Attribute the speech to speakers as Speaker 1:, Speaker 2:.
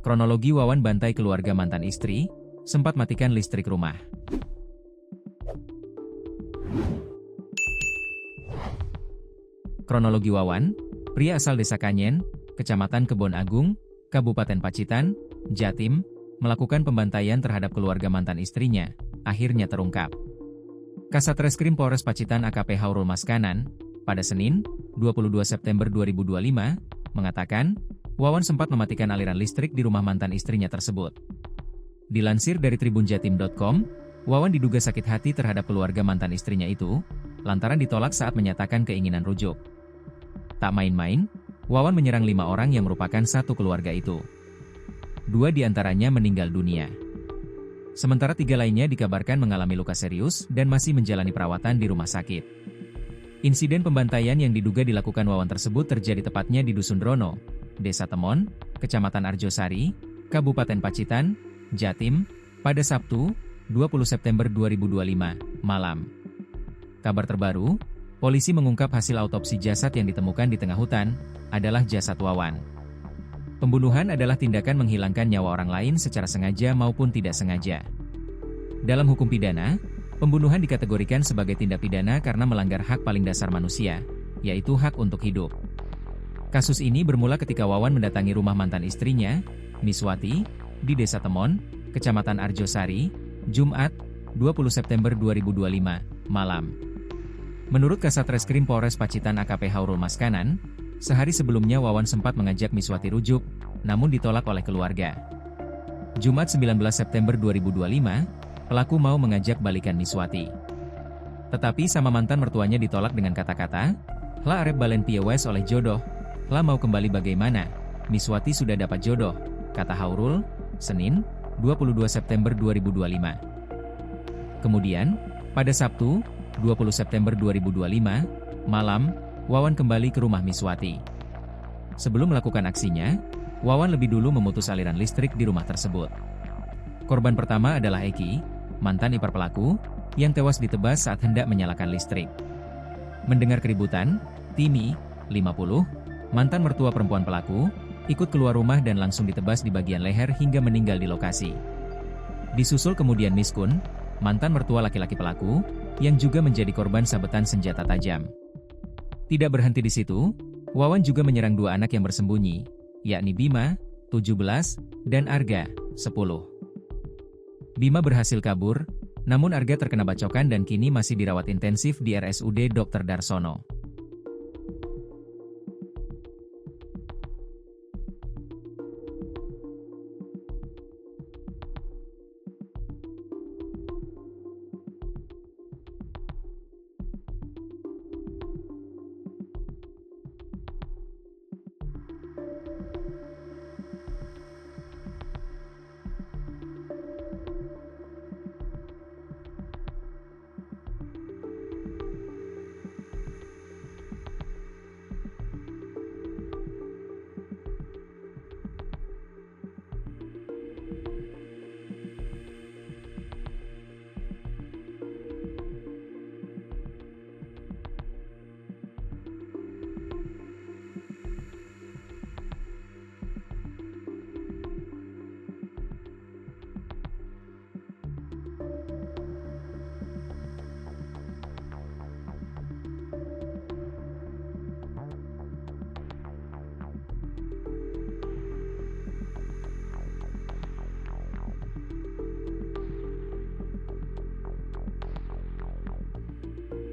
Speaker 1: Kronologi Wawan bantai keluarga mantan istri, sempat matikan listrik rumah. Kronologi Wawan, pria asal Desa Kanyen, Kecamatan Kebon Agung, Kabupaten Pacitan, Jatim, melakukan pembantaian terhadap keluarga mantan istrinya, akhirnya terungkap. Kasat Reskrim Polres Pacitan AKP Haurul Maskanan, pada Senin, 22 September 2025, mengatakan, Wawan sempat mematikan aliran listrik di rumah mantan istrinya tersebut. Dilansir dari tribunjatim.com, Wawan diduga sakit hati terhadap keluarga mantan istrinya itu, lantaran ditolak saat menyatakan keinginan rujuk. Tak main-main, Wawan menyerang 5 orang yang merupakan satu keluarga itu. 2 diantaranya meninggal dunia. Sementara 3 lainnya dikabarkan mengalami luka serius dan masih menjalani perawatan di rumah sakit. Insiden pembantaian yang diduga dilakukan Wawan tersebut terjadi tepatnya di Dusun Drono, Desa Temon, Kecamatan Arjosari, Kabupaten Pacitan, Jatim, pada Sabtu, 20 September 2025, malam. Kabar terbaru, polisi mengungkap hasil autopsi jasad yang ditemukan di tengah hutan, adalah jasad Wawan. Pembunuhan adalah tindakan menghilangkan nyawa orang lain secara sengaja maupun tidak sengaja. Dalam hukum pidana, pembunuhan dikategorikan sebagai tindak pidana karena melanggar hak paling dasar manusia, yaitu hak untuk hidup. Kasus ini bermula ketika Wawan mendatangi rumah mantan istrinya, Miswati, di Desa Temon, Kecamatan Arjosari, Jumat, 20 September 2025, malam. Menurut Kasat Reskrim Polres Pacitan AKP Haurul Maskanan, sehari sebelumnya Wawan sempat mengajak Miswati rujuk, namun ditolak oleh keluarga. Jumat 19 September 2025, pelaku mau mengajak balikan Miswati. Tetapi sama mantan mertuanya ditolak dengan kata-kata, "La arep balen piye wes oleh jodoh, la mau kembali bagaimana, Miswati sudah dapat jodoh," kata Haurul, Senin, 22 September 2025. Kemudian, pada Sabtu, 20 September 2025, malam, Wawan kembali ke rumah Miswati. Sebelum melakukan aksinya, Wawan lebih dulu memutus aliran listrik di rumah tersebut. Korban pertama adalah Eki, mantan ipar pelaku, yang tewas ditebas saat hendak menyalakan listrik. Mendengar keributan, Timi, 50, mantan mertua perempuan pelaku, ikut keluar rumah dan langsung ditebas di bagian leher hingga meninggal di lokasi. Disusul kemudian Miskun, mantan mertua laki-laki pelaku, yang juga menjadi korban sabetan senjata tajam. Tidak berhenti di situ, Wawan juga menyerang 2 anak yang bersembunyi, yakni Bima, 17, dan Arga, 10. Bima berhasil kabur, namun Arga terkena bacokan dan kini masih dirawat intensif di RSUD Dr. Darsono.